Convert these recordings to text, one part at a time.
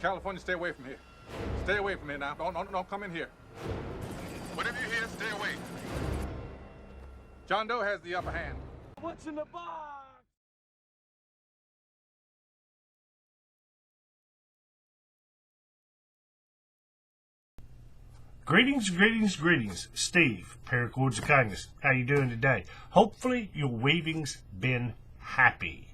California, stay away from here. Stay away from here now. Don't come in here. Whatever you hear, stay away. John Doe has the upper hand. What's in the box? Greetings. Steve, Paracords of Kindness. How you doing today? Hopefully your weaving's been happy.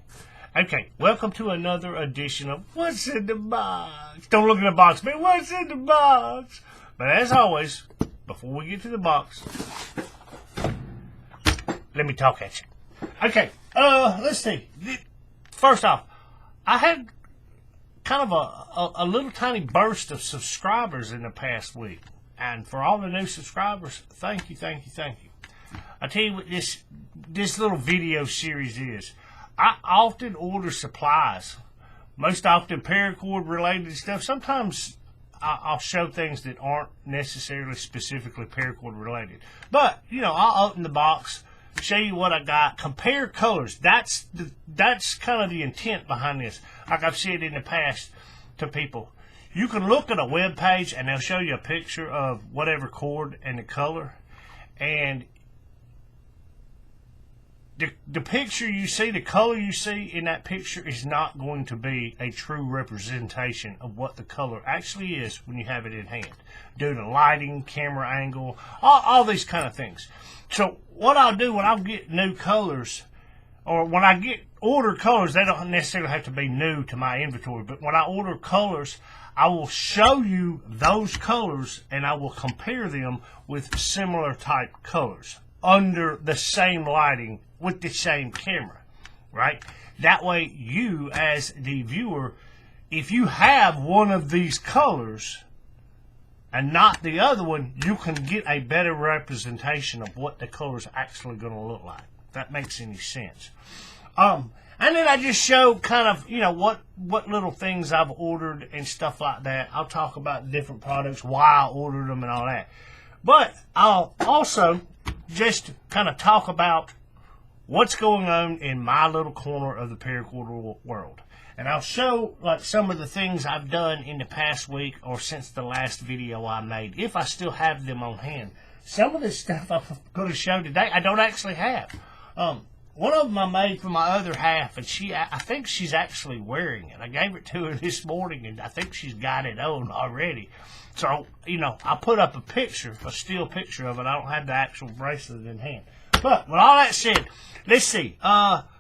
Okay, welcome to another edition of What's in the Box. Don't look in the box, man. What's in the box? But as always, before we get to the box, let me talk at you. Okay, let's see. First off, I had kind of a little tiny burst of subscribers in the past week. And for all the new subscribers, thank you. I tell you what this little video series is. I often order supplies, most often paracord related stuff. Sometimes I'll show things that aren't necessarily specifically paracord related. But, you know, I'll open the box, show you what I got, compare colors. That's kind of the intent behind this. Like I've said in the past to people, you can look at a web page and they'll show you a picture of whatever cord and the color, and the picture you see, the color you see in that picture is not going to be a true representation of what the color actually is when you have it in hand, due to lighting, camera angle, all these kind of things. So what I'll do when I get new colors, or when I order colors, they don't necessarily have to be new to my inventory, but when I order colors, I will show you those colors and I will compare them with similar type colors under the same lighting with the same camera, right? That way you, as the viewer, if you have one of these colors and not the other one, you can get a better representation of what the color is actually going to look like. If that makes any sense. And then I just show kind of, you know, what little things I've ordered and stuff like that. I'll talk about different products, why I ordered them and all that. But I'll also just kind of talk about what's going on in my little corner of the paracord world. And I'll show like some of the things I've done in the past week or since the last video I made, if I still have them on hand. Some of this stuff I'm going to show today I don't actually have. One of them I made for my other half, and I think she's actually wearing it. I gave it to her this morning, and I think she's got it on already. So, you know, I put up a still picture of it. I don't have the actual bracelet in hand. But with all that said, let's see.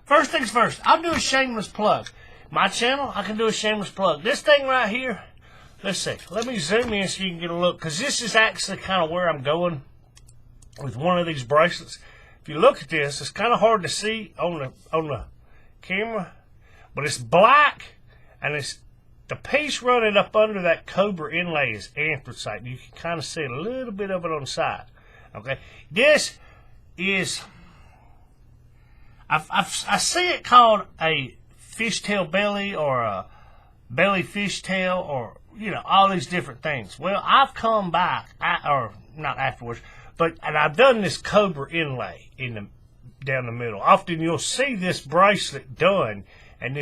First things first, I'll do a shameless plug. My channel, I can do a shameless plug. This thing right here, let's see. Let me zoom in so you can get a look, because this is actually kind of where I'm going with one of these bracelets. If you look at this, it's kind of hard to see on the camera, but it's black, and it's the piece running up under that Cobra inlay is anthracite. You can kind of see a little bit of it on the side. Okay, this is I see it called a fishtail belly or a belly fishtail, or you know, all these different things. Well, I've come back, or not afterwards. And I've done this Cobra inlay down the middle. Often you'll see this bracelet done, and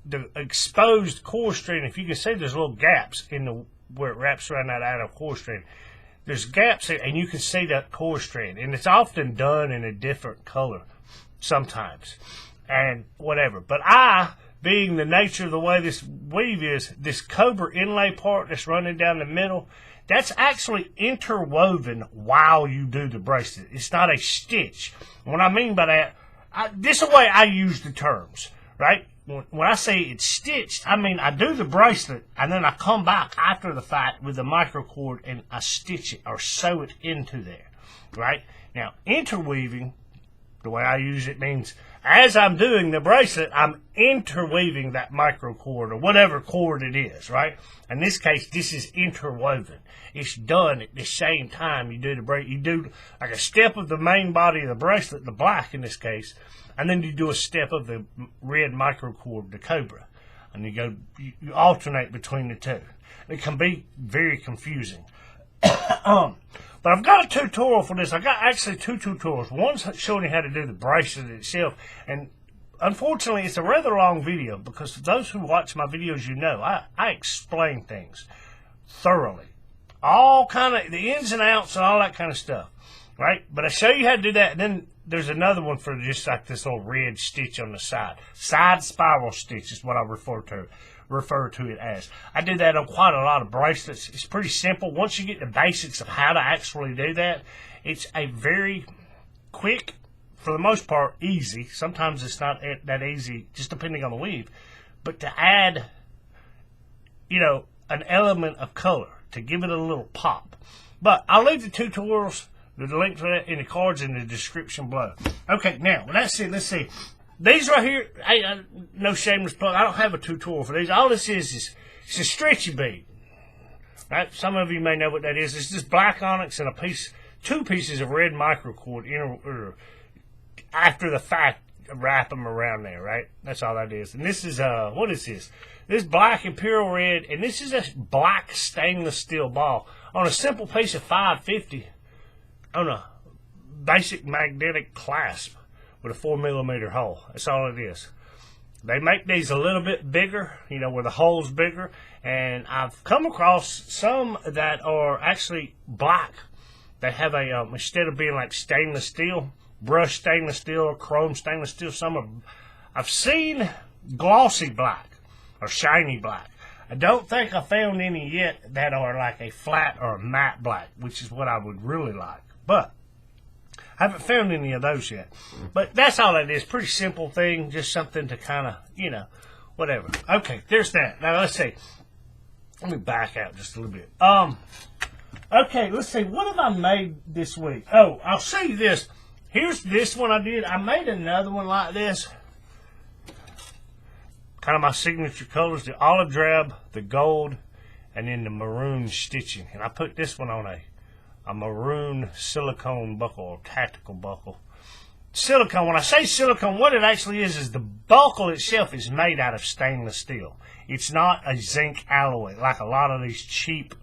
the exposed core string. If you can see, there's little gaps in where it wraps around that outer core string. There's gaps, and you can see that core string, and it's often done in a different color sometimes, and whatever. But being the nature of the way this weave is, this Cobra inlay part that's running down the middle, that's actually interwoven while you do the bracelet. It's not a stitch. What I mean by that, this is the way I use the terms, right? When I say it's stitched, I mean I do the bracelet and then I come back after the fact with the microcord and I stitch it or sew it into there, right? Now, interweaving, the way I use it, means as I'm doing the bracelet, I'm interweaving that microcord or whatever cord it is, right? In this case, this is interwoven. It's done at the same time you do the bracelet. You do like a step of the main body of the bracelet, the black in this case, and then you do a step of the red microcord, the Cobra, and you alternate between the two. It can be very confusing. But I've got a tutorial for this. I got actually two tutorials. One's showing you how to do the bracelet itself, and unfortunately, it's a rather long video because those who watch my videos, you know, I explain things thoroughly. All kind of the ins and outs and all that kind of stuff, right? But I show you how to do that. And then there's another one for just like this little red stitch on the side. Side spiral stitch is what I refer to it as. I do that on quite a lot of bracelets. It's pretty simple. Once you get the basics of how to actually do that, it's a very quick, for the most part, easy. Sometimes it's not that easy, just depending on the weave. But to add, you know, an element of color, to give it a little pop. But I'll leave the tutorials, the link for that in the cards in the description below. Okay, now, with that said, let's see. These right here, no shameless plug, I don't have a tutorial for these. All this is it's a stretchy bead. Right? Some of you may know what that is. It's just black onyx and two pieces of red microcord after the fact, wrap them around there, right? That's all that is. And this is, what is this? This black imperial red, and this is a black stainless steel ball on a simple piece of 550 on a basic magnetic clasp with a 4mm hole. That's all it is. They make these a little bit bigger, you know, where the hole's bigger, and I've come across some that are actually black. They have a, instead of being like stainless steel, brushed stainless steel or chrome stainless steel, I've seen glossy black or shiny black. I don't think I found any yet that are like a flat or a matte black, which is what I would really like. But I haven't found any of those yet. But that's all it is. Pretty simple thing. Just something to kind of, you know, whatever. Okay, there's that. Now, let's see. Let me back out just a little bit. Okay, let's see. What have I made this week? Oh, I'll show you this. Here's this one I did. I made another one like this. Kind of my signature colors, the olive drab, the gold, and then the maroon stitching. And I put this one on a maroon silicone buckle or tactical buckle. Silicone, when I say silicone, what it actually is the buckle itself is made out of stainless steel. It's not a zinc alloy like a lot of these cheap,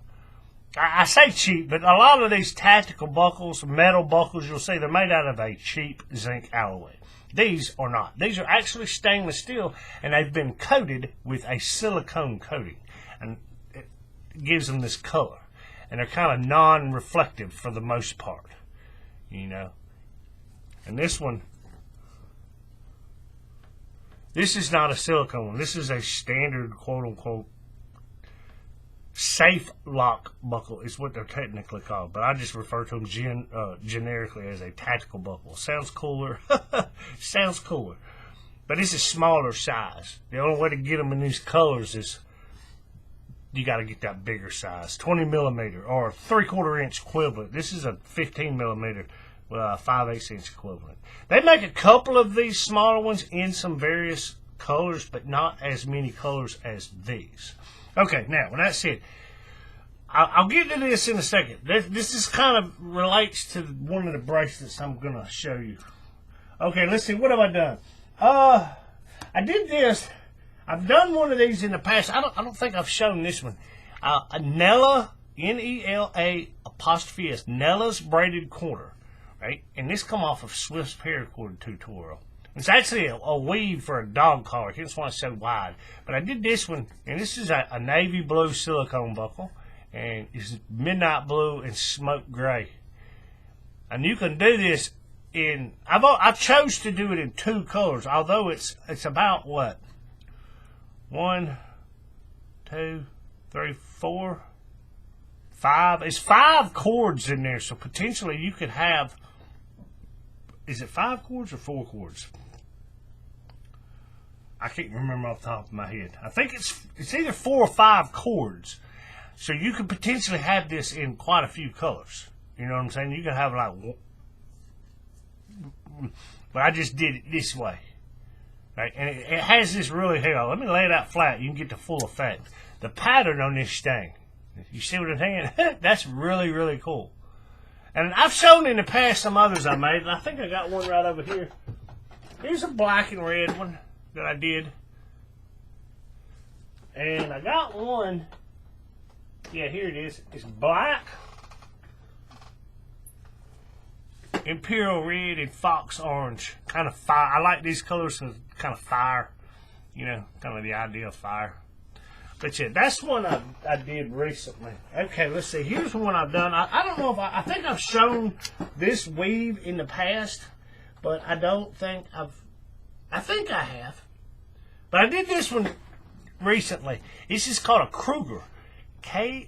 I say cheap, but a lot of these tactical buckles, metal buckles, you'll see they're made out of a cheap zinc alloy. These are not. These are actually stainless steel, and they've been coated with a silicone coating, and it gives them this color. And they're kind of non-reflective for the most part, you know. And this one, this is not a silicone one. This is a standard, quote-unquote, safe lock buckle is what they're technically called, but I just refer to them generically as a tactical buckle. Sounds cooler. Sounds cooler. But it's a smaller size. The only way to get them in these colors is you got to get that bigger size, 20mm or 3/4 inch equivalent. This is a 15mm, 5/8 inch equivalent. They make a couple of these smaller ones in some various colors, but not as many colors as these. Okay, now, when that's it, I'll get to this in a second. This is kind of relates to one of the bracelets I'm going to show you. Okay, let's see. What have I done? I did this. I've done one of these in the past. I don't think I've shown this one. A Nella, N-E-L-A apostrophe S, Nella's braided quarter, right? And this come off of Swift's paracord tutorial. It's actually a weave for a dog collar. Hence why it's so wide. But I did this one, and this is a navy blue silicone buckle, and it's midnight blue and smoke gray. And you can do this in. I chose to do it in 2 colors, although it's about what? 1, 2, 3, 4, 5. It's 5 cords in there, so potentially you could have. Is it 5 cords or 4 cords? I can't remember off the top of my head. I think it's either 4 or 5 cords. So you could potentially have this in quite a few colors. You know what I'm saying? You could have like, but I just did it this way. Right? And it has this really, here, let me lay it out flat. You can get the full effect. The pattern on this thing, you see what I'm saying? That's really, really cool. And I've shown in the past some others I made, and I think I got one right over here. Here's a black and red one that I did. And I got one, yeah, here it is. It's black. Imperial Red and Fox Orange. Kind of fire. I like these colors because kind of fire. You know, kind of the idea of fire. But yeah, that's one I did recently. Okay, let's see. Here's one I've done. I don't know if I think I've shown this weave in the past, but I don't think I think I have. But I did this one recently. This is called a Kruger. K-R-U-G-E-R.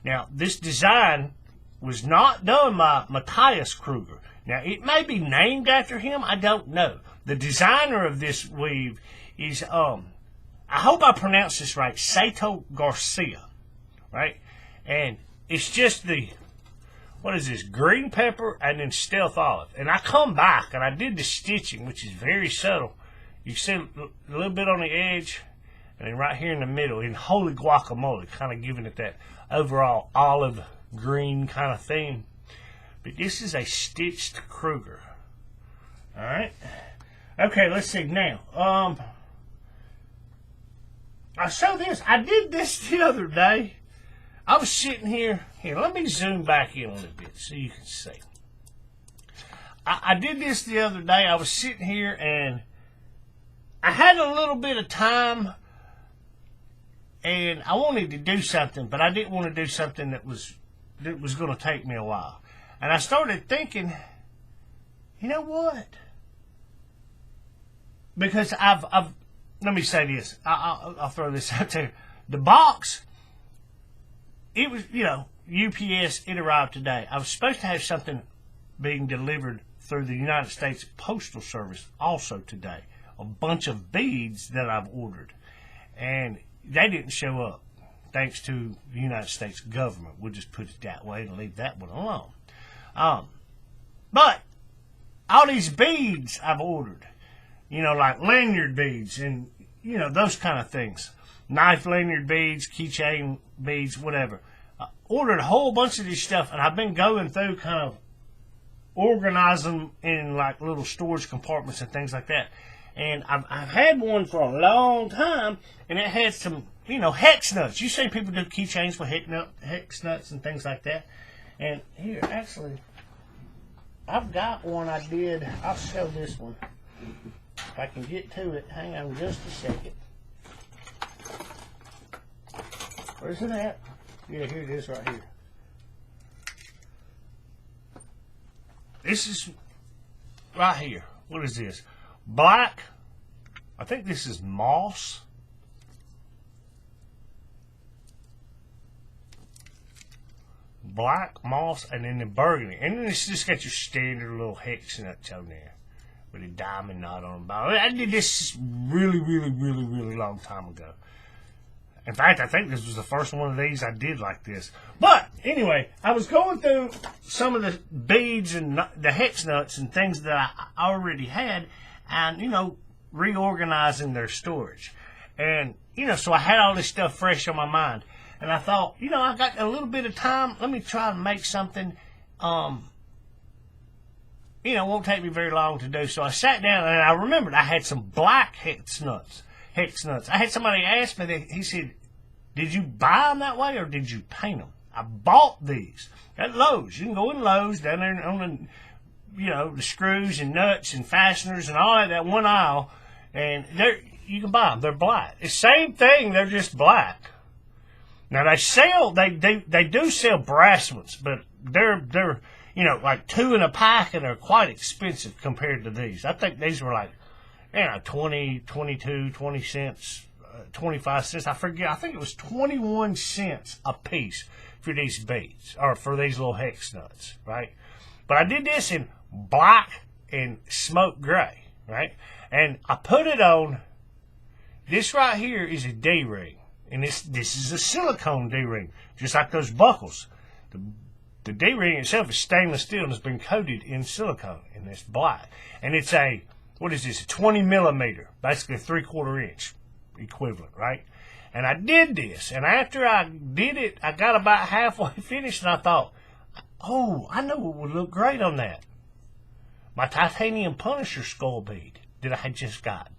Now, this design was not done by Matthias Kruger. Now, it may be named after him. I don't know. The designer of this weave is, I hope I pronounced this right, Sato Garcia, right? And it's just the, what is this, green pepper and then stealth olive. And I come back and I did the stitching, which is very subtle. You see a little bit on the edge and then right here in the middle in holy guacamole, kind of giving it that overall olive green kind of theme. But this is a stitched Kruger. All right. Okay, let's see now. I show this. I did this the other day. I was sitting here. Here, let me zoom back in a little bit so you can see. I did this the other day. I was sitting here and I had a little bit of time and I wanted to do something, but I didn't want to do something that was going to take me a while. And I started thinking, you know what? Because I've let me say this. I'll throw this out there. The box, it was, you know, UPS, it arrived today. I was supposed to have something being delivered through the United States Postal Service also today. A bunch of beads that I've ordered. And they didn't show up, thanks to the United States government. We'll just put it that way and leave that one alone. But all these beads I've ordered, you know, like lanyard beads and, you know, those kind of things. Knife lanyard beads, keychain beads, whatever. I ordered a whole bunch of this stuff, and I've been going through kind of organizing them in like little storage compartments and things like that. And I've had one for a long time, and it had some, you know, hex nuts. You see people do keychains with hex nuts and things like that. And here, actually, I've got one I did. I'll show this one. If I can get to it, hang on just a second. Where's it at? Yeah, here it is right here. This is right here. What is this? Black. I think this is moss. Black, moss, and then the burgundy. And then it's just got your standard little hex nuts on there with a diamond knot on them. I did this really long time ago. In fact, I think this was the first one of these I did like this. But anyway, I was going through some of the beads and the hex nuts and things that I already had, and, you know, reorganizing their storage. And, you know, so I had all this stuff fresh on my mind. And I thought, you know, I got a little bit of time. Let me try to make something, you know, won't take me very long to do. So I sat down and I remembered I had some black hex nuts. I had somebody ask me, he said, did you buy them that way or did you paint them? I bought these at Lowe's. You can go in Lowe's down there on the, you know, the screws and nuts and fasteners and all that one aisle, and you can buy them. They're black. It's the same thing. They're just black. Now they do sell bracelets, but they're you know, like 2 in a pack, and they're quite expensive compared to these. I think these were like, you know, 20, 22, 20 cents, 25 cents. I forget. I think it was 21 cents a piece for these beads, or for these little hex nuts, right? But I did this in black and smoke gray, right? And I put it on, this right here is a D-ring. And this is a silicone D-ring, just like those buckles. The D-ring itself is stainless steel and has been coated in silicone, and it's black. And it's a, what is this, a 20 millimeter, basically a 3/4 inch equivalent, right? And I did this, and after I did it, I got about halfway finished, and I thought, oh, I know what would look great on that. My titanium Punisher skull bead that I had just gotten.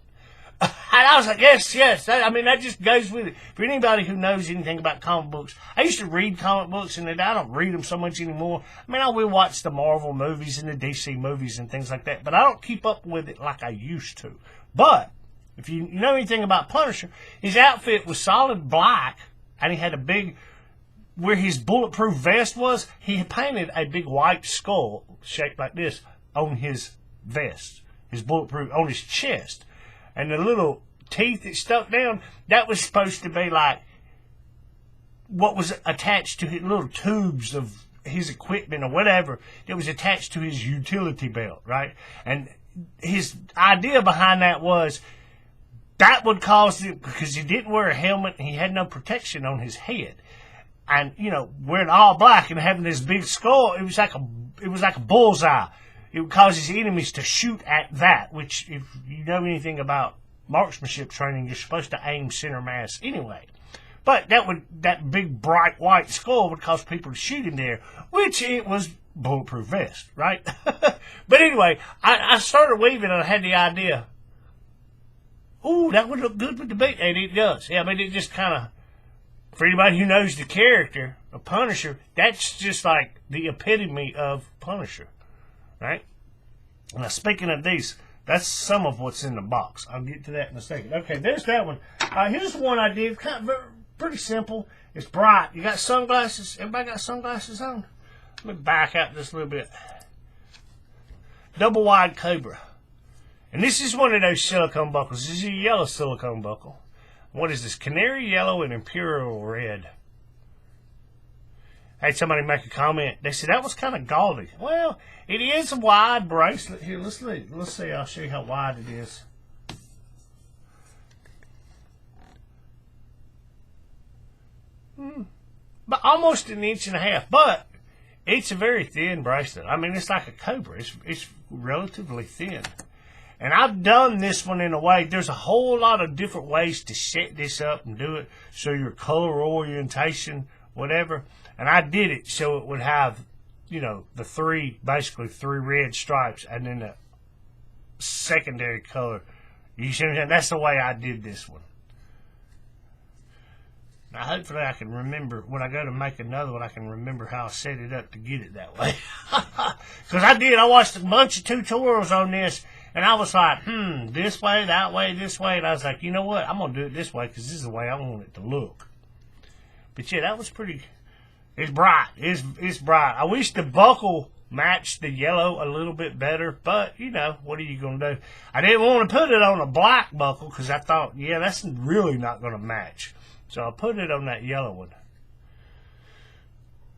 And I was like, yes. That just goes with it. For anybody who knows anything about comic books, I used to read comic books, and I don't read them so much anymore. I will watch the Marvel movies and the DC movies and things like that, but I don't keep up with it like I used to. But if you know anything about Punisher, his outfit was solid black, and he had a big, where his bulletproof vest was, he had painted a big white skull shaped like this on his vest, his bulletproof, on his chest. And the little teeth that stuck down, that was supposed to be like what was attached to his little tubes of his equipment or whatever that was attached to his utility belt, right? And his idea behind that was that would cause him, because he didn't wear a helmet and he had no protection on his head. And, wearing all black and having this big skull, it was like a bullseye. It would cause his enemies to shoot at that, which, if you know anything about marksmanship training, you're supposed to aim center mass anyway. But that big bright white skull would cause people to shoot him there, which it was bulletproof vest, right? But anyway, I started weaving and I had the idea, ooh, that would look good with the bait, and it does. Yeah, it just kind of, for anybody who knows the character of Punisher, that's just like the epitome of Punisher. Right? Now, speaking of these, that's some of what's in the box. I'll get to that in a second. Okay, there's that one. Here's the one I did. Pretty simple. It's bright. You got sunglasses? Everybody got sunglasses on? Let me back out just a little bit. Double wide Cobra. And this is one of those silicone buckles. This is a yellow silicone buckle. What is this? Canary yellow and imperial red. I had somebody make a comment. They said that was kind of gaudy. Well, it is a wide bracelet. Here, let's see. I'll show you how wide it is. But almost an inch and a half. But it's a very thin bracelet. It's like a Cobra. It's relatively thin. And I've done this one in a way. There's a whole lot of different ways to set this up and do it. So your color orientation, whatever. And I did it so it would have, basically three red stripes and then the secondary color. You see what I'm saying? That's the way I did this one. Now, hopefully I can remember, when I go to make another one, I can remember how I set it up to get it that way. Because I watched a bunch of tutorials on this, and I was like, this way, that way, this way. And I was like, you know what? I'm going to do it this way because this is the way I want it to look. But yeah, that was pretty... It's bright. It's bright. I wish the buckle matched the yellow a little bit better, but, what are you going to do? I didn't want to put it on a black buckle because I thought, that's really not going to match. So I put it on that yellow one.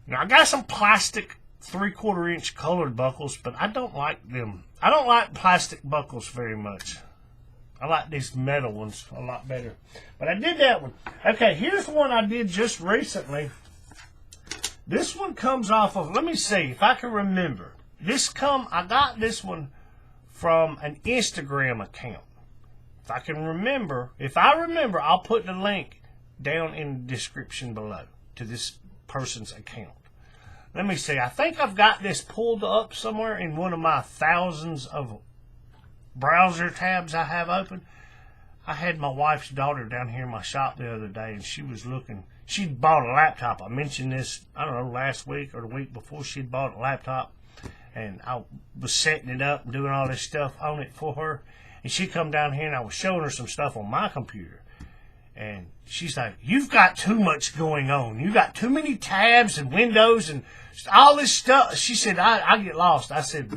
Now, I got some plastic 3/4 inch colored buckles, but I don't like them. I don't like plastic buckles very much. I like these metal ones a lot better. But I did that one. Okay, here's one I did just recently. This one comes off of, let me see if I can remember. I got this one from an Instagram account. If I remember, I'll put the link down in the description below to this person's account. Let me see. I think I've got this pulled up somewhere in one of my thousands of browser tabs I have open. I had my wife's daughter down here in my shop the other day, and she was looking. She'd bought a laptop. I mentioned this, I don't know, last week or the week before. She'd bought a laptop, and I was setting it up and doing all this stuff on it for her. And she come down here, and I was showing her some stuff on my computer. And she's like, you've got too much going on. You got too many tabs and windows and all this stuff. She said, I get lost. I said,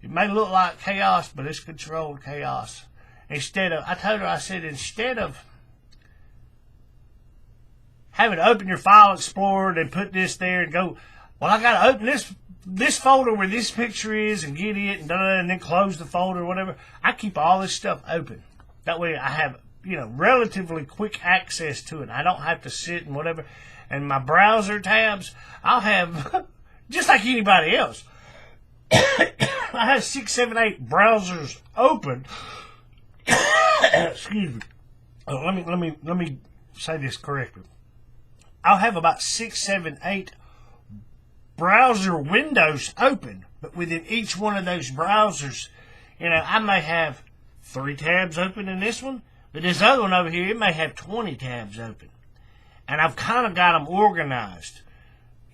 it may look like chaos, but it's controlled chaos. I told her, I said, instead of having to open your file explorer and put this there and go, well, I got to open this folder where this picture is and get it and then close the folder or whatever. I keep all this stuff open. That way I have, relatively quick access to it. I don't have to sit and whatever. And my browser tabs, I'll have, just like anybody else, I have 6, 7, 8 browsers open. Excuse me. Let me say this correctly. I'll have about 6, 7, 8 browser windows open, but within each one of those browsers, I may have 3 tabs open in this one, but this other one over here, it may have 20 tabs open. And I've kind of got them organized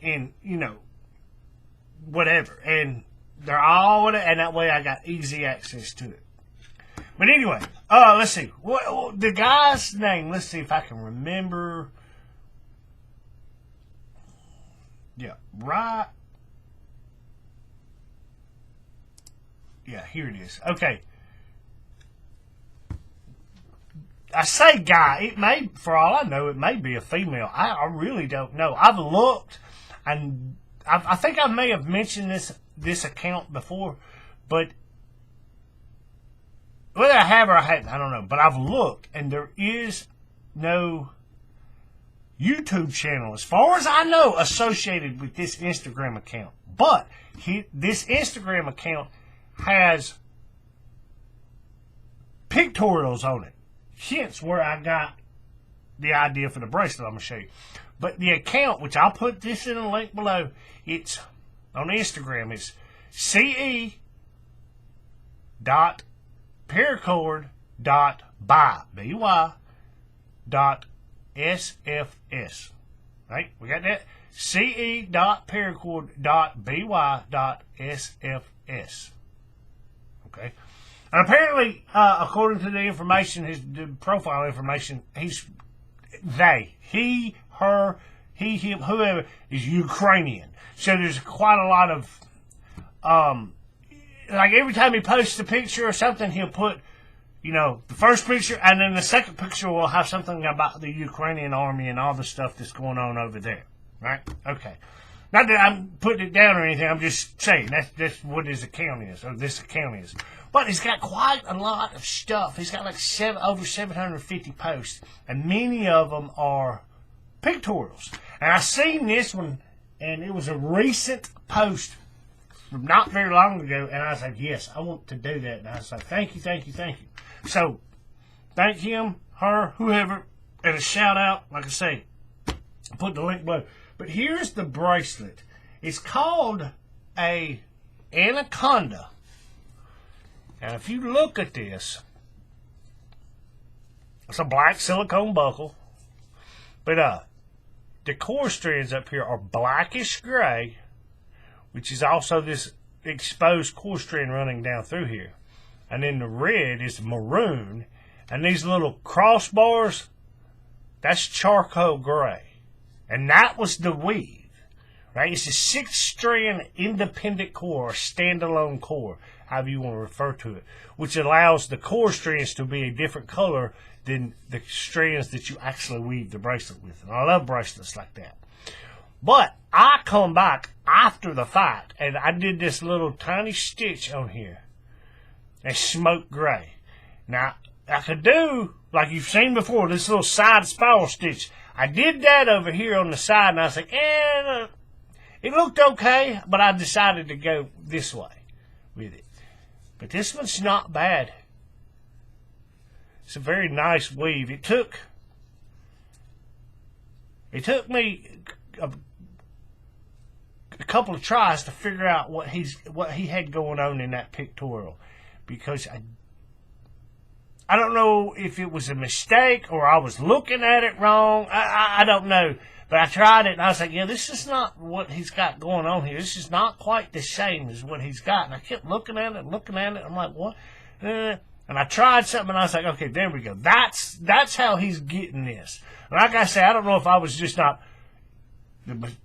in, you know, whatever. And they're all, and that way I got easy access to it. But anyway, let's see. What the guy's name, let's see if I can remember. Yeah, right. Yeah, here it is. Okay. I say guy. It may, for all I know, it may be a female. I really don't know. I've looked, and I think I may have mentioned this account before, but whether I have or I haven't, I don't know. But I've looked, and there is no YouTube channel, as far as I know, associated with this Instagram account. But this Instagram account has pictorials on it. Hence where I got the idea for the bracelet I'm going to show you. But the account, which I'll put this in a link below, it's on Instagram. It's ce.paracord.by, B-Y.SFS. Right? We got that? ce.paracord.by.sfs. Okay? And apparently, according to the information, the profile information, he, her, he, him, whoever, is Ukrainian. So there's quite a lot of, like every time he posts a picture or something, he'll put, you know, the first picture, and then the second picture will have something about the Ukrainian army and all the stuff that's going on over there. Right? Okay. Not that I'm putting it down or anything, I'm just saying that's what his account is, or this account is. But he's got quite a lot of stuff. He's got like over 750 posts, and many of them are pictorials. And I seen this one, and it was a recent post from not very long ago, and I was like, yes, I want to do that. And I was like, thank you. So, thank him, her, whoever, and a shout out, like I say, I'll put the link below. But here's the bracelet. It's called a Anaconda. And if you look at this, it's a black silicone buckle. But the core strands up here are blackish gray, which is also this exposed core strand running down through here. And then the red is maroon. And these little crossbars, that's charcoal gray. And that was the weave, right? It's a 6-strand independent core, or standalone core, however you want to refer to it, which allows the core strands to be a different color than the strands that you actually weave the bracelet with. And I love bracelets like that. But I come back after the fight, and I did this little tiny stitch on here, a smoke gray. Now, I could do, like you've seen before, this little side spiral stitch. I did that over here on the side, and I was like, it looked okay, but I decided to go this way with it. But this one's not bad. It's a very nice weave. It took me a couple of tries to figure out what he had going on in that pictorial, because I don't know if it was a mistake or I was looking at it wrong. I don't know. But I tried it, and I was like, yeah, this is not what he's got going on here. This is not quite the same as what he's got. And I kept looking at it. I'm like, what? And I tried something, and I was like, okay, there we go. That's how he's getting this. And like I say, I don't know if I was just not,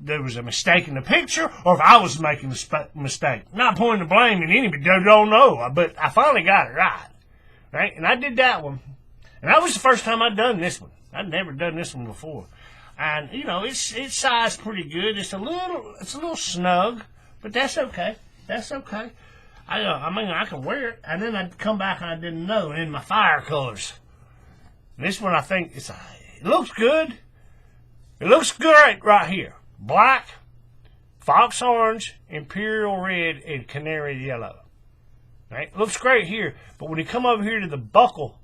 there was a mistake in the picture, or if I was making a mistake. Not pointing the blame at anybody, don't know. But I finally got it right. Right? And I did that one. And that was the first time I'd done this one. I'd never done this one before. And, you know, it's sized pretty good. It's a little snug, but that's okay. That's okay. I mean, I can wear it. And then I'd come back and I didn't know, in my fire colors. And this one, I think, it looks good. It looks great right here. Black, fox orange, imperial red, and canary yellow. Right? Looks great here, but when you come over here to the buckle,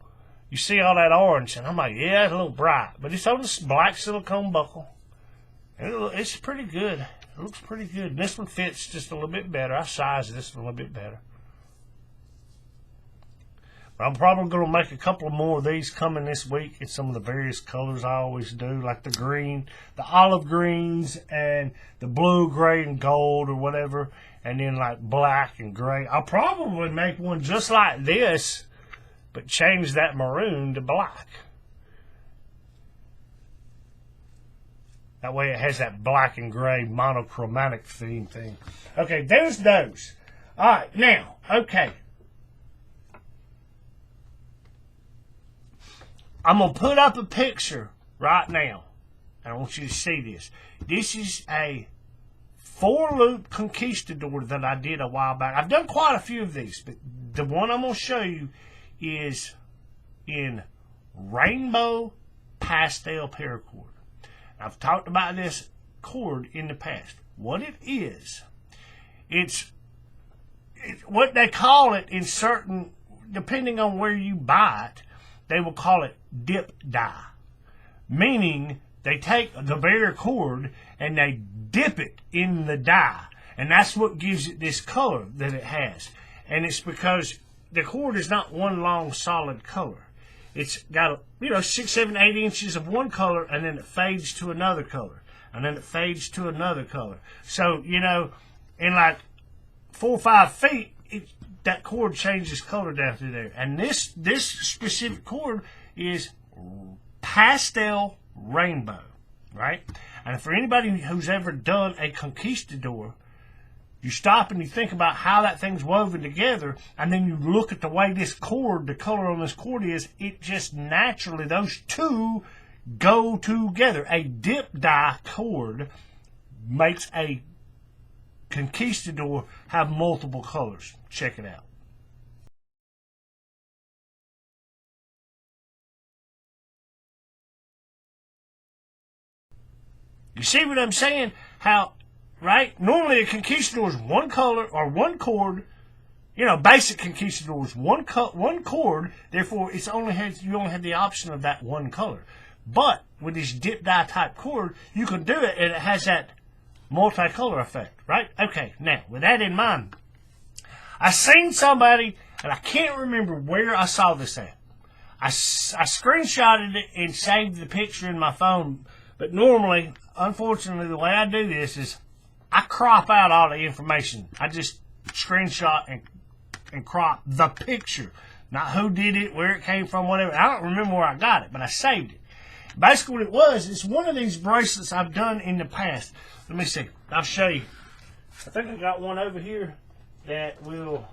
you see all that orange, and I'm like, yeah, it's a little bright. But it's on this black silicone buckle, and it's pretty good. It looks pretty good. And this one fits just a little bit better. I sized this one a little bit better. I'm probably going to make a couple more of these coming this week in some of the various colors I always do, like the green, the olive greens, and the blue, gray, and gold, or whatever, and then like black and gray. I'll probably make one just like this, but change that maroon to black. That way it has that black and gray monochromatic theme thing. Okay, there's those. All right, now, okay. I'm going to put up a picture right now. And I want you to see this. This is a 4-loop conquistador that I did a while back. I've done quite a few of these, but the one I'm going to show you is in rainbow pastel paracord. I've talked about this cord in the past. What it is, it's what they call it in certain, depending on where you buy it, they will call it dip dye. Meaning they take the bare cord and they dip it in the dye. And that's what gives it this color that it has. And it's because the cord is not one long solid color. It's got, 6, 7, 8 inches of one color, and then it fades to another color. And then it fades to another color. So, in like 4 or 5 feet, that cord changes color down through there. And this specific cord is pastel rainbow, right? And for anybody who's ever done a conquistador, you stop and you think about how that thing's woven together, and then you look at the way this cord, the color on this cord is, it just naturally, those two go together. A dip dye cord makes a conquistador have multiple colors. Check it out. You see what I'm saying? How, right? Normally a conquistador is one color or one cord. Basic conquistador is one cord. Therefore, you only have the option of that one color. But with this dip dye type cord, you can do it, and it has that multicolor effect, right? Okay, now with that in mind, I seen somebody, and I can't remember where I saw this at. I screenshotted it and saved the picture in my phone, but normally, unfortunately, the way I do this is I crop out all the information. I just screenshot and crop the picture, not who did it, where it came from, whatever. I don't remember where I got it, but I saved it. Basically what it was, it's one of these bracelets I've done in the past. Let me see. I'll show you. I think I got one over here that will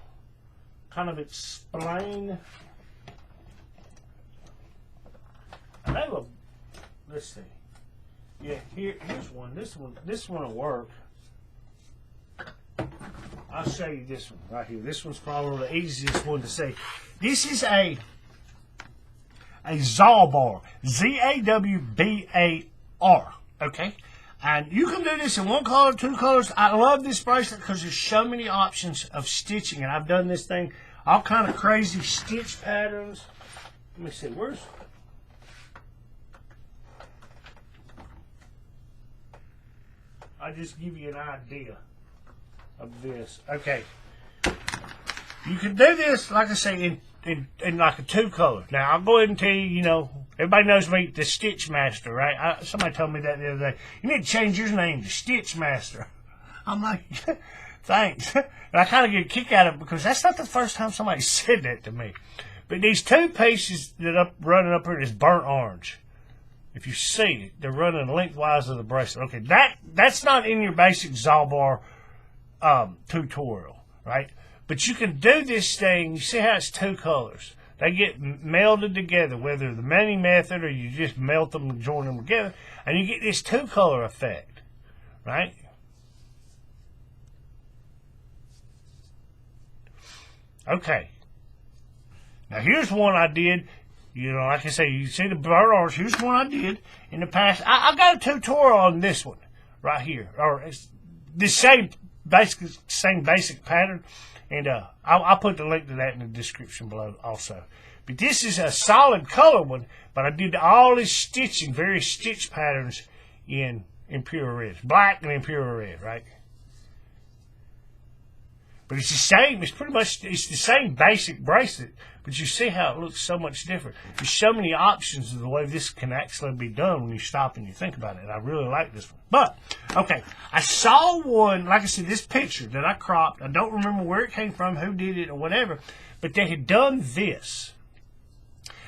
kind of explain. Let's see. Yeah, here's one. This one will work. I'll show you this one right here. This one's probably the easiest one to see. This is a Zawbar. Z-A-W-B-A-R. Okay? And you can do this in one color, 2 colors. I love this bracelet because there's so many options of stitching. And I've done this thing, all kind of crazy stitch patterns. Let me see, I'll just give you an idea of this. Okay. You can do this, like I say, in like a 2 color. Now, I'll go ahead and tell you, everybody knows me, the Stitch Master, right? Somebody told me that the other day. You need to change your name to Stitch Master. I'm like, thanks. And I kind of get a kick out of it because that's not the first time somebody said that to me. But these 2 pieces that running up here is burnt orange. If you see it, they're running lengthwise of the bracelet. Okay, that's not in your basic Zawbar tutorial, right? But you can do this thing. You see how it's 2 colors. They get melded together, whether the many method or you just melt them and join them together, and you get this 2 color effect, right? Okay. Now here's one I did. Like I say, you see the burnt orange. Here's one I did in the past. I got a tutorial on this one right here, or it's the same basic pattern, and I'll put the link to that in the description below also. But this is a solid color one, but I did all this stitching, various stitch patterns in pure red, black and in pure red, right? But it's the same. It's pretty much it's the same basic bracelet. But you see how it looks so much different. There's so many options of the way this can actually be done when you stop and you think about it. And I really like this one. But, okay, I saw one, like I said, this picture that I cropped. I don't remember where it came from, who did it, or whatever. But they had done this.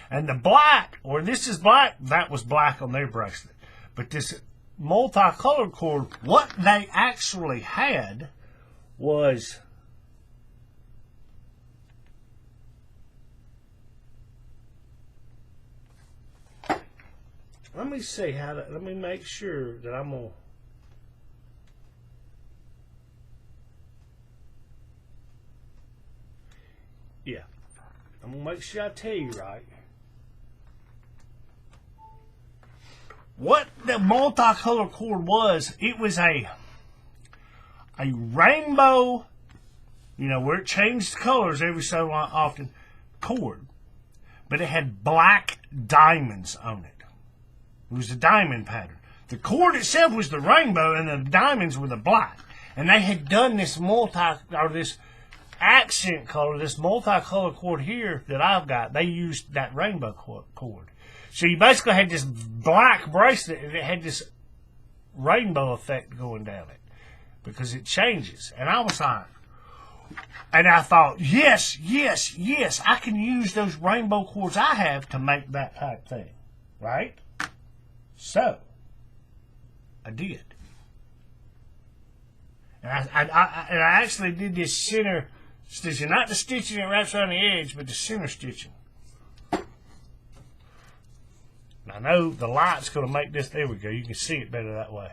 And the black, or this is black, that was black on their bracelet. But this multicolored cord, what they actually had was... Let me see how to, let me make sure that I'm going to... Yeah. I'm going to make sure I tell you right. What the multicolor cord was, it was a rainbow, you know, where it changed colors every so often, cord. But it had black diamonds on it. It was a diamond pattern. The cord itself was the rainbow, and the diamonds were the black. And they had done this this accent color, this multicolor cord here that I've got. They used that rainbow cord. So you basically had this black bracelet, and it had this rainbow effect going down it because it changes. And I was like, and I thought, yes, I can use those rainbow cords I have to make that type thing, right? So, I did. And I actually did this center stitching. Not the stitching that wraps around the edge, but the center stitching. And I know the light's going to make this. There we go. You can see it better that way.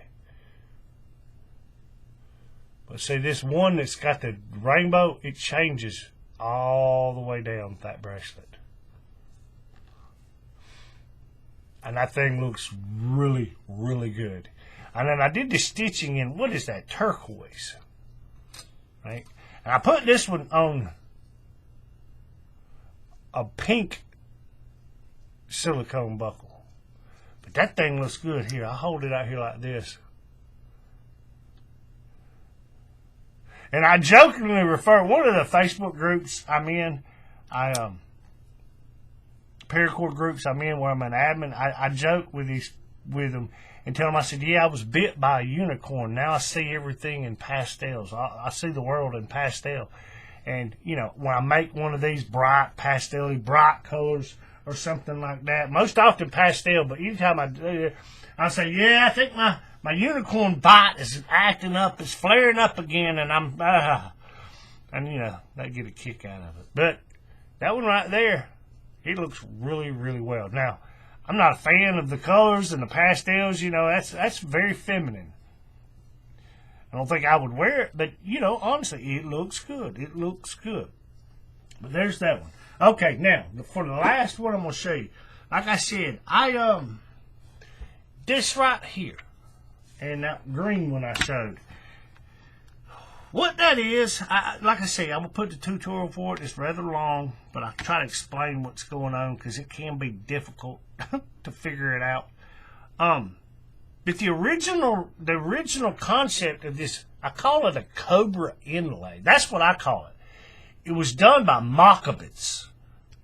But see, this one that's got the rainbow, it changes all the way down that bracelet. And that thing looks really, really good. And then I did the stitching in, what is that, turquoise. Right? And I put this one on a pink silicone buckle. But that thing looks good here. I hold it out here like this. And I jokingly refer, one of the Facebook groups I'm in, paracord groups I'm in where I'm an admin, I joke with them and tell them, I said, yeah, I was bit by a unicorn. Now I see everything in pastels. I see the world in pastel. And, you know, when I make one of these bright, pastel-y, bright colors or something like that, most often pastel, but anytime I do it, I say, yeah, I think my unicorn bite is acting up, it's flaring up again, and and, you know, they get a kick out of it. But that one right there, it looks really, really well. Now, I'm not a fan of the colors and the pastels. You know, that's very feminine. I don't think I would wear it, but, you know, honestly, it looks good. It looks good. But there's that one. Okay, now, for the last one I'm going to show you. Like I said, this right here, and that green one I showed. What that is, like I say, I'm going to put the tutorial for it. It's rather long, but I try to explain what's going on because it can be difficult to figure it out. But the original concept of this, I call it a Cobra inlay. That's what I call it. It was done by Mockabit's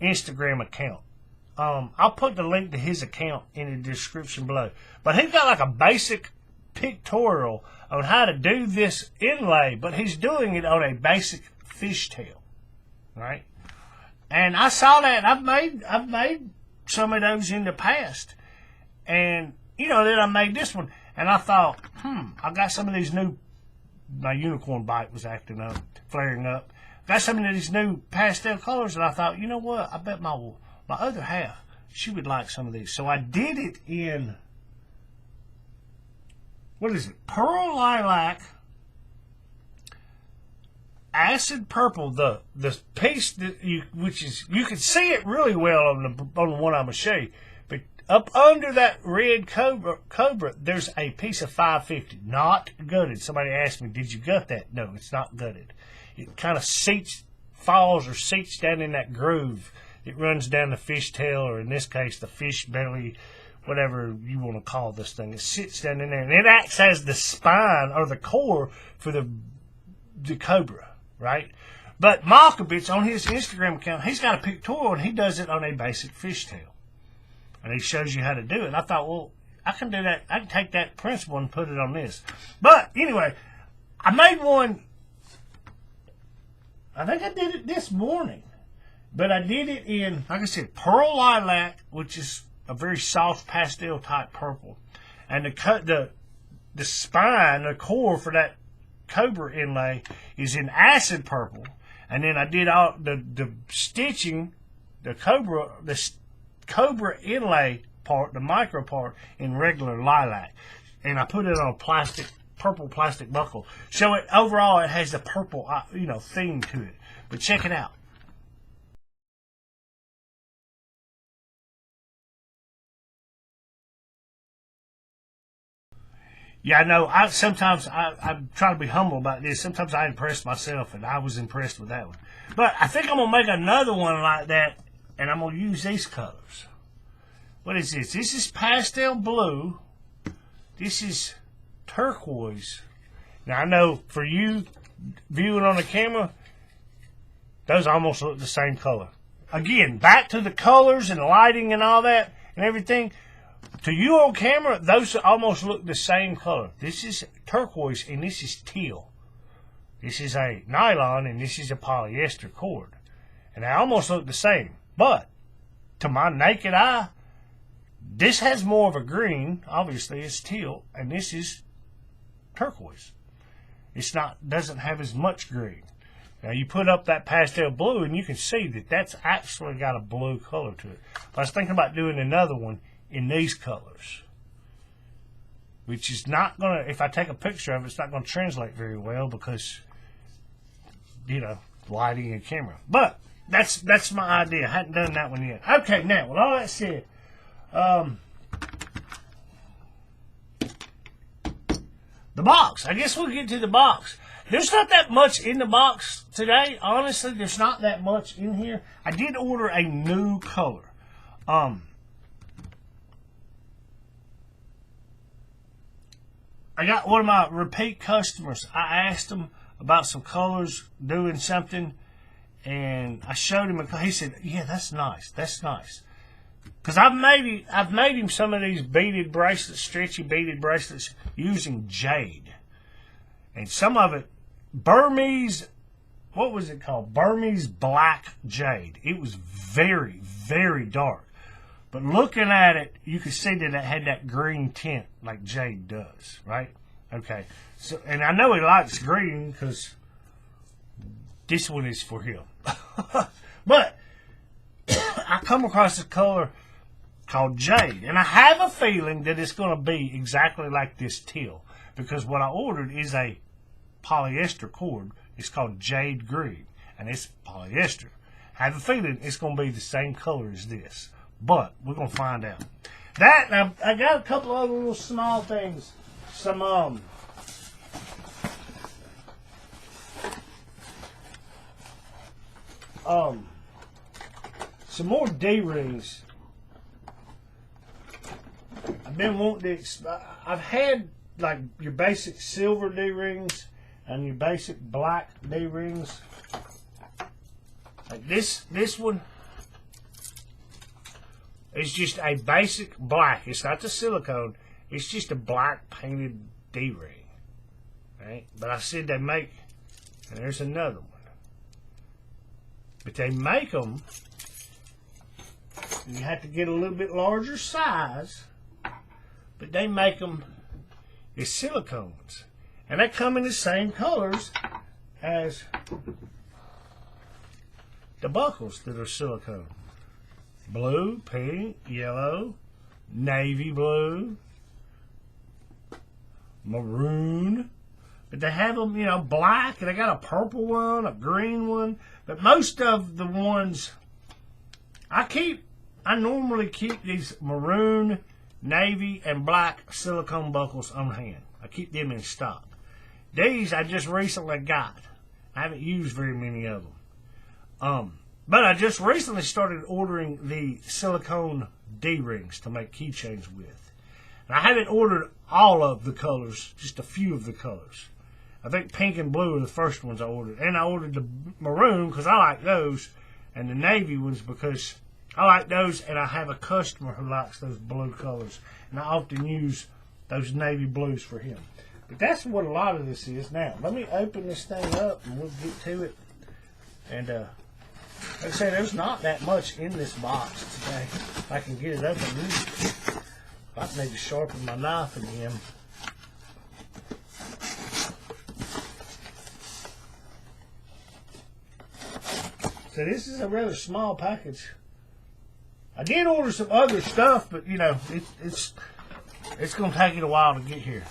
Instagram account. I'll put the link to his account in the description below. But he's got like a basic pictorial on how to do this inlay, but he's doing it on a basic fishtail, right? And I saw that. I've made some of those in the past, and you know, then I made this one, and I thought, I got some of these new. My unicorn bite was acting up, flaring up. Got some of these new pastel colors, and I thought, you know what? I bet my other half, she would like some of these. So I did it in, what is it? Pearl lilac, acid purple. The piece that you can see it really well on the one I'm gonna show you. But up under that red Cobra, there's a piece of 550, not gutted. Somebody asked me, did you gut that? No, it's not gutted. It kind of falls down in that groove. It runs down the fishtail, or in this case, the Fishbelly, whatever you want to call this thing. It sits down in there, and it acts as the spine or the core for the Cobra. right? But Malkovich, on his Instagram account, he's got a pictorial, and he does it on a basic fishtail. And he shows you how to do it. And I thought, well, I can do that. I can take that principle and put it on this. But anyway, I made one. I think I did it this morning. But I did it in, like I said, pearl lilac, which is a very soft pastel type purple. And the spine, the core for that Cobra inlay is in acid purple. And then I did all the stitching, the Cobra inlay part, the micro part, in regular lilac. And I put it on a purple plastic buckle. So overall it has the purple, theme to it. But check it out. Yeah, I know. Sometimes I try to be humble about this. Sometimes I impress myself, and I was impressed with that one. But I think I'm going to make another one like that, and I'm going to use these colors. What is this? This is pastel blue. This is turquoise. Now, I know for you viewing on the camera, those almost look the same color. Again, back to the colors and lighting and all that and everything. To you on camera, those almost look the same color. This is turquoise and this is teal. This is a nylon and this is a polyester cord. And they almost look the same. But, to my naked eye, this has more of a green. Obviously, it's teal. And this is turquoise. Doesn't have as much green. Now, you put up that pastel blue and you can see that that's actually got a blue color to it. I was thinking about doing another one in these colors, which is not going to, if I take a picture of it, it's not going to translate very well because, lighting and camera. But that's my idea. I hadn't done that one yet. Okay, now, with all that said, the box. I guess we'll get to the box. There's not that much in the box today. Honestly, there's not that much in here. I did order a new color. I got one of my repeat customers. I asked him about some colors, doing something, and I showed him. He said, "Yeah, that's nice. That's nice." Because I've made him some of these beaded bracelets, stretchy beaded bracelets, using jade, and some of it Burmese. What was it called? Burmese black jade. It was very, very dark. But looking at it, you could see that it had that green tint like jade does, right? Okay. So, and I know he likes green because this one is for him. But I come across a color called jade, and I have a feeling that it's going to be exactly like this teal because what I ordered is a polyester cord. It's called jade green, and it's polyester. I have a feeling it's going to be the same color as this. But we're going to find out. I got a couple other little small things. Some more D-rings. I've been wanting to. I've had like your basic silver D-rings and your basic black D-rings. Like this one. It's just a basic black. It's not the silicone. It's just a black painted D-ring. Right? But I said they make, and there's another one. But they make them, you have to get a little bit larger size, but they make them as silicones. And they come in the same colors as the buckles that are silicone. Blue, pink, yellow, navy blue, maroon. But they have them, black, and they got a purple one, a green one. But most of the ones I normally keep these maroon, navy, and black silicone buckles on hand. I keep them in stock. These I just recently got. I haven't used very many of them. But I just recently started ordering the silicone D-rings to make keychains with. And I haven't ordered all of the colors, just a few of the colors. I think pink and blue are the first ones I ordered. And I ordered the maroon because I like those. And the navy ones because I like those. And I have a customer who likes those blue colors. And I often use those navy blues for him. But that's what a lot of this is. Now, let me open this thing up and we'll get to it. And, like I said, there's not that much in this box today. If I can get it open, I need to sharpen my knife again. So this is a rather small package. I did order some other stuff, but you know, it's going to take it a while to get here.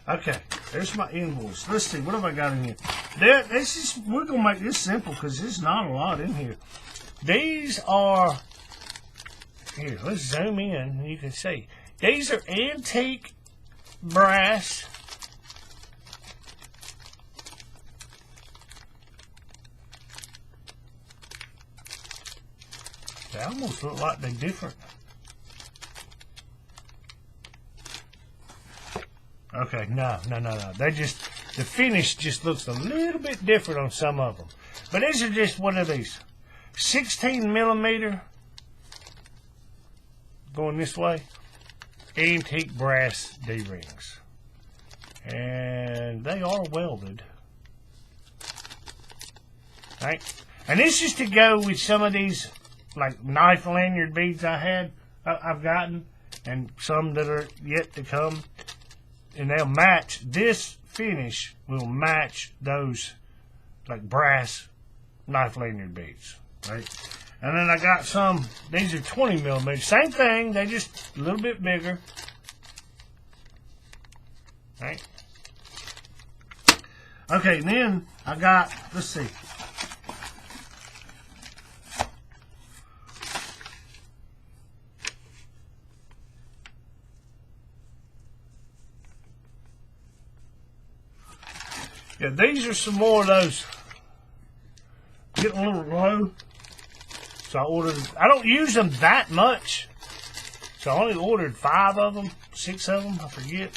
Okay, there's my invoice. Let's see, what have I got in here? We're going to make this simple because there's not a lot in here. These are, here, let's zoom in and you can see. These are antique brass. They almost look like they're different. Okay, no. They just, the finish just looks a little bit different on some of them. But these are just one of these 16 millimeter going this way antique brass D-rings. And they are welded. Right? And this is to go with some of these like knife lanyard beads I've gotten, and some that are yet to come. And they'll match, this finish will match those like brass knife lanyard beads, right? And then I got some, these are 20 millimeters, same thing, they just a little bit bigger, right? Okay, and then I got, let's see. Yeah, these are some more of those. Getting a little low. So I ordered, I don't use them that much. So I only ordered 5 of them, 6 of them, I forget.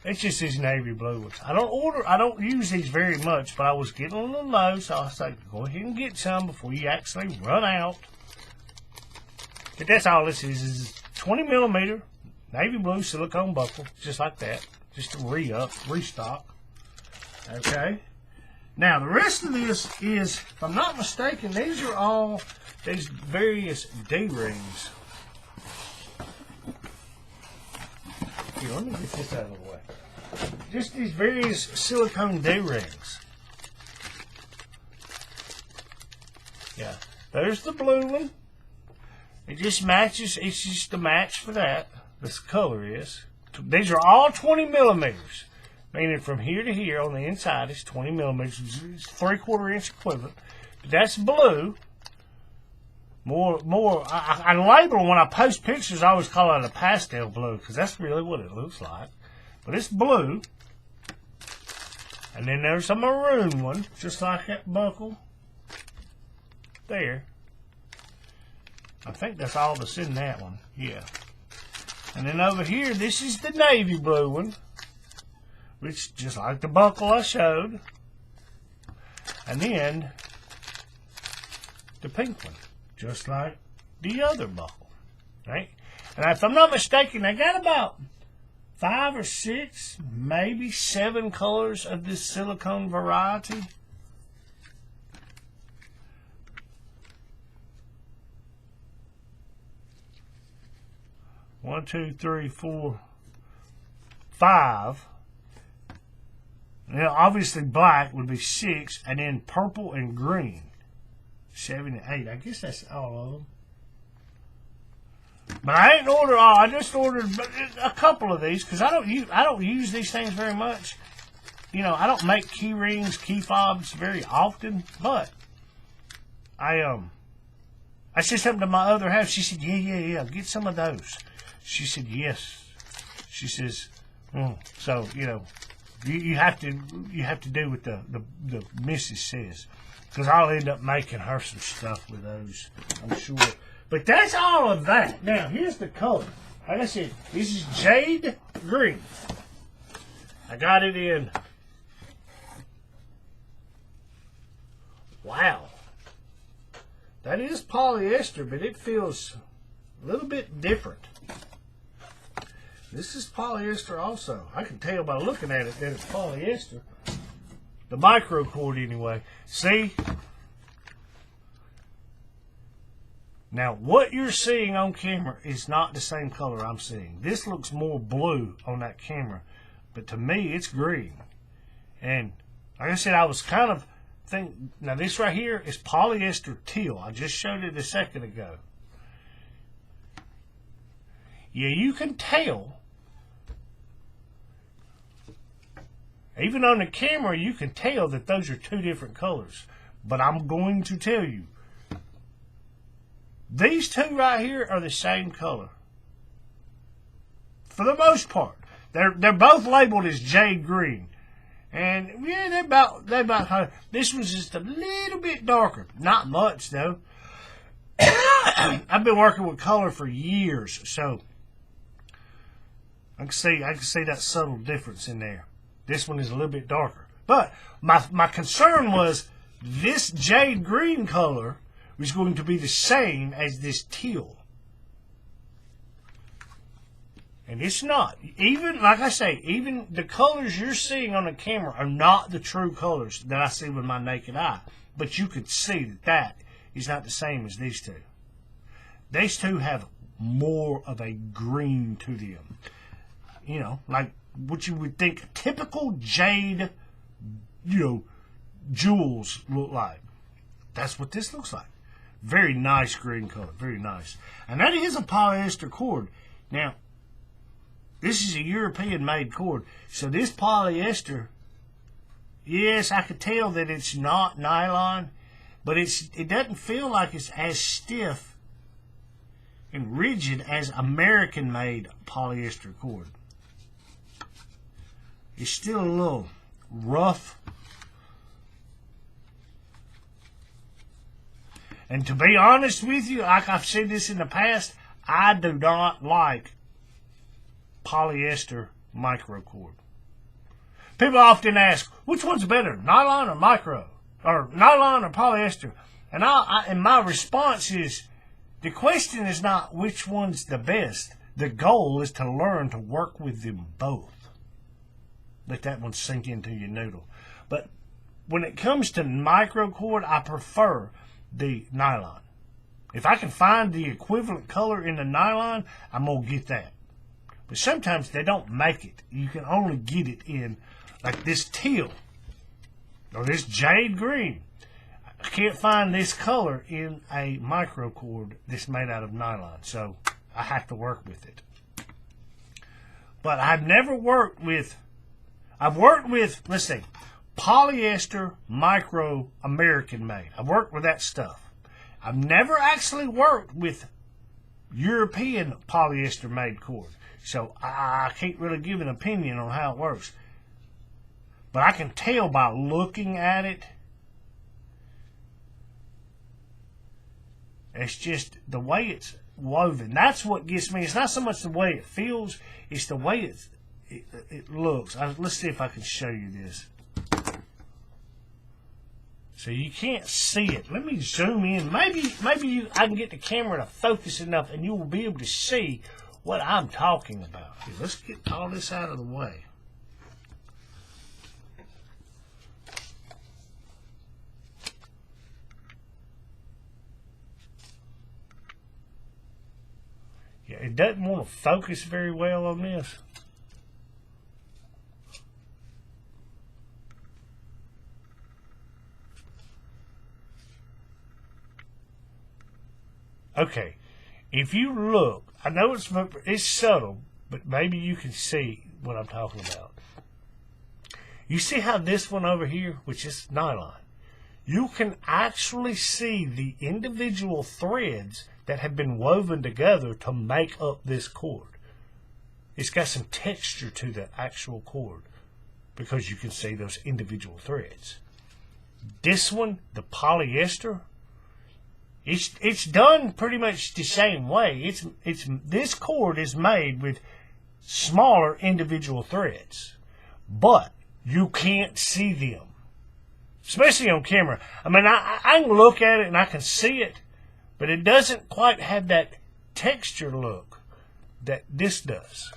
It's just these navy blue ones. I don't use these very much, but I was getting a little low, so I was like, go ahead and get some before you actually run out. But that's all this is 20 millimeter navy blue silicone buckle, just like that. Just to restock. Okay. Now, the rest of this is, if I'm not mistaken, these are all these various D-rings. Here, let me get this out of the way. Just these various silicone D-rings. Yeah. There's the blue one. It just matches. It's just a match for that. This color is. These are all 20 millimeters. Meaning from here to here on the inside is 20 millimeters. It's 3/4 inch equivalent. But that's blue. I label when I post pictures, I always call it a pastel blue because that's really what it looks like. But it's blue. And then there's a maroon one, just like that buckle there. I think that's all that's in that one. Yeah. And then over here, this is the navy blue one. Which, just like the buckle I showed. And then, the pink one. Just like the other buckle. Right? And if I'm not mistaken, I got about 5 or 6, maybe 7 colors of this silicone variety. One, 2, 3, 4, 5. Now, obviously, black would be 6, and then purple and green, 7 and 8. I guess that's all of them. But I didn't order all. I just ordered a couple of these because I don't use these things very much. You know, I don't make key rings, key fobs very often. But I said something to my other half. She said, "Yeah, get some of those." She said, "Yes." She says, "So you know." You have to do what the missus says, because I'll end up making her some stuff with those, I'm sure. But that's all of that. Now, here's the color. Like I said, this is jade green. I got it in. Wow. That is polyester, but it feels a little bit different. This is polyester also. I can tell by looking at it that it's polyester. The micro cord anyway. See? Now, what you're seeing on camera is not the same color I'm seeing. This looks more blue on that camera, but to me, it's green. And like I said, I was kind of thinking, now this right here is polyester teal. I just showed it a second ago. Yeah, you can tell. Even on the camera, you can tell that those are two different colors. But I'm going to tell you, these two right here are the same color. For the most part. They're both labeled as jade green. And yeah, they're about this one's just a little bit darker. Not much though. I've been working with color for years, so I can see that subtle difference in there. This one is a little bit darker. But my concern was this jade green color was going to be the same as this teal. And it's not. Even, like I say, even the colors you're seeing on the camera are not the true colors that I see with my naked eye. But you could see that that is not the same as these two. These two have more of a green to them. You know, like what you would think typical jade, jewels look like. That's what this looks like. Very nice green color. Very nice. And that is a polyester cord. Now, this is a European-made cord. So this polyester, yes, I could tell that it's not nylon, but it doesn't feel like it's as stiff and rigid as American-made polyester cord. It's still a little rough. And to be honest with you, like I've said this in the past, I do not like polyester micro cord. People often ask, which one's better, nylon or micro? Or nylon or polyester? And and my response is, the question is not which one's the best. The goal is to learn to work with them both. Let that one sink into your noodle. But when it comes to micro cord, I prefer the nylon. If I can find the equivalent color in the nylon, I'm going to get that. But sometimes they don't make it. You can only get it in like this teal or this jade green. I can't find this color in a micro cord that's made out of nylon, so I have to work with it. But I've never worked with, let's see, polyester micro American made. I've worked with that stuff. I've never actually worked with European polyester made cord. So I can't really give an opinion on how it works. But I can tell by looking at it. It's just the way it's woven. That's what gets me. It's not so much the way it feels. It's the way it looks. Let's see if I can show you this. So you can't see it. Let me zoom in. Maybe I can get the camera to focus enough and you will be able to see what I'm talking about. Here, let's get all this out of the way. Yeah, it doesn't want to focus very well on this. Okay, if you look, I know it's subtle, but maybe you can see what I'm talking about. You see how this one over here, which is nylon, you can actually see the individual threads that have been woven together to make up this cord. It's got some texture to the actual cord because you can see those individual threads. This one, the polyester, It's done pretty much the same way. This cord is made with smaller individual threads, but you can't see them, especially on camera. I mean, I can look at it and I can see it, but it doesn't quite have that texture look that this does.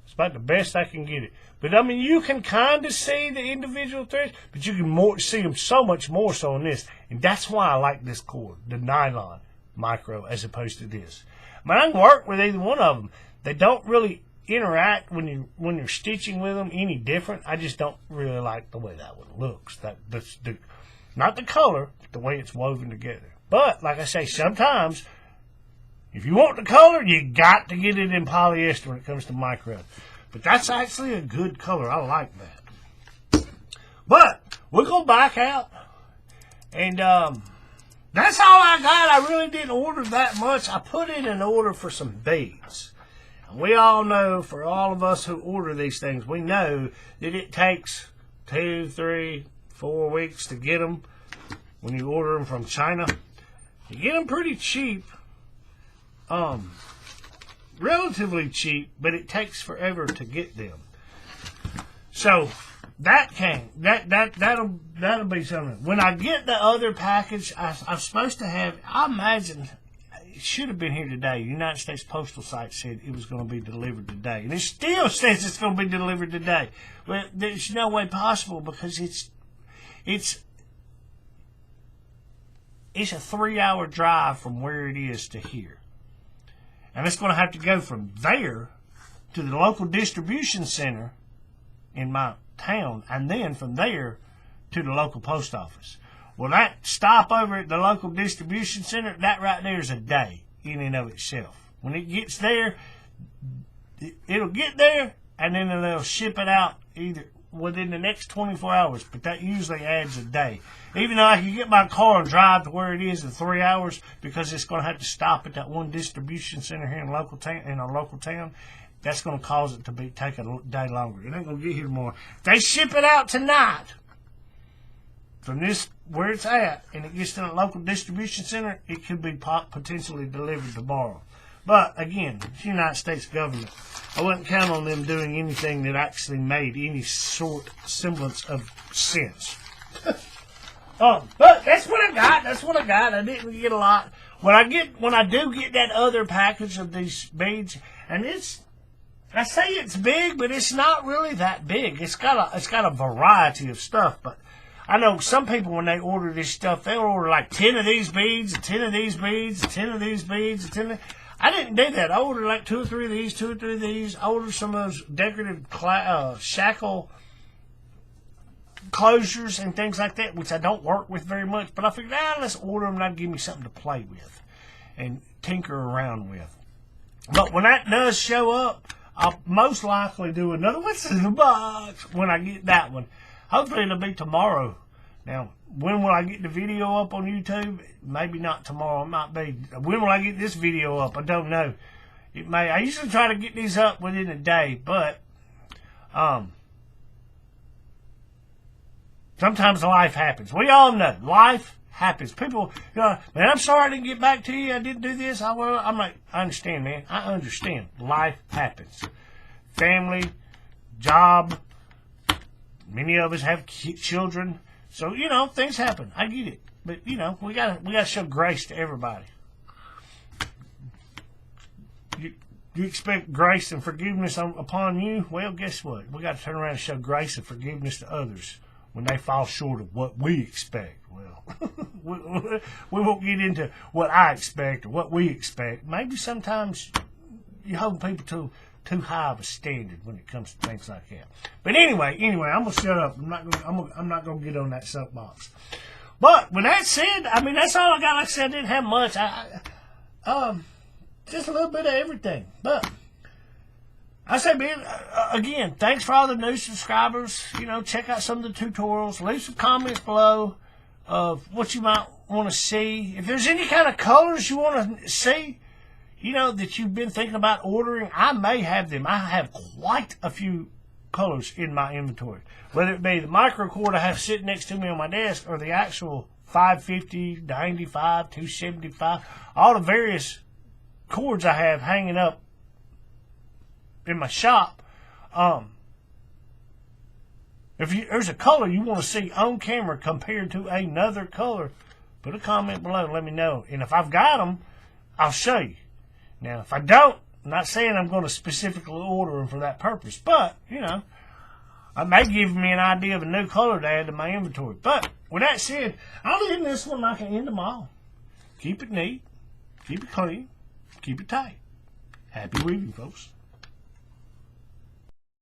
It's about the best I can get it. But I mean, you can kind of see the individual threads, but you can see them so much more so on this. And that's why I like this cord, the nylon micro, as opposed to this. I mean, I can work with either one of them. They don't really interact when you're stitching with them any different. I just don't really like the way that one looks. Not the color, but the way it's woven together. But like I say, sometimes if you want the color, you got to get it in polyester when it comes to micro. But that's actually a good color. I like that. But we're going to back out. And that's all I got. I really didn't order that much. I put in an order for some beads. And we all know, for all of us who order these things, we know that it takes 2, 3, 4 weeks to get them when you order them from China. You get them pretty cheap. Relatively cheap, but it takes forever to get them. So that'll be something. When I get the other package, I'm supposed to have. I imagine it should have been here today. The United States Postal Site said it was going to be delivered today, and it still says it's going to be delivered today. Well, there's no way possible because it's a 3-hour drive from where it is to here. And it's going to have to go from there to the local distribution center in my town, and then from there to the local post office. Well, that stop over at the local distribution center, that right there is a day in and of itself. When it gets there, it'll get there, and then they'll ship it out either within the next 24 hours, but that usually adds a day. Even though I can get my car and drive to where it is in 3 hours, because it's going to have to stop at that one distribution center here in our local town, that's going to cause it to take a day longer. It ain't going to get here tomorrow. If they ship it out tonight from this where it's at, and it gets to the local distribution center, it could be potentially delivered tomorrow. But again, it's the United States government. I wouldn't count on them doing anything that actually made any sort semblance of sense. But that's what I got. That's what I got. I didn't get a lot. When I do get that other package of these beads, and I say it's big, but it's not really that big. It's got a variety of stuff. But I know some people, when they order this stuff, they'll order like 10 of these beads, and 10 of these beads, and 10 of these beads, and 10 of... I didn't do that. I ordered like 2 or 3 of these, 2 or 3 of these. I ordered some of those decorative shackle closures and things like that, which I don't work with very much. But I figured, let's order them and that'll give me something to play with and tinker around with. But when that does show up, I'll most likely do another What's in the Box when I get that one. Hopefully it'll be tomorrow. Now, when will I get the video up on YouTube? Maybe not tomorrow. It might be. When will I get this video up? I don't know. It may. I usually try to get these up within a day, but sometimes life happens. We all know life happens. People, man, I'm sorry I didn't get back to you. I didn't do this. I'm like, I understand, man. I understand. Life happens. Family, job. Many of us have children. So, things happen. I get it. But, we gotta show grace to everybody. You expect grace and forgiveness upon you? Well, guess what? We got to turn around and show grace and forgiveness to others when they fall short of what we expect. Well, we won't get into what I expect or what we expect. Maybe sometimes you hold people too high of a standard when it comes to things like that. But anyway, I'm gonna shut up. I'm not gonna get on that soapbox. But with that said, that's all I got. Like I said, I didn't have much. Just a little bit of everything. But I say, man, again, thanks for all the new subscribers. Check out some of the tutorials. Leave some comments below of what you might want to see. If there's any kind of colors you want to see, that you've been thinking about ordering, I may have them. I have quite a few colors in my inventory. Whether it be the micro cord I have sitting next to me on my desk or the actual 550, 95, 275, all the various cords I have hanging up in my shop. If there's a color you want to see on camera compared to another color, put a comment below and let me know. And if I've got them, I'll show you. Now, if I don't, I'm not saying I'm going to specifically order them for that purpose, but, you know, I may give me an idea of a new color to add to my inventory. But, with that said, I'll end this one like I end them all. Keep it neat, keep it clean, keep it tight. Happy weaving, folks.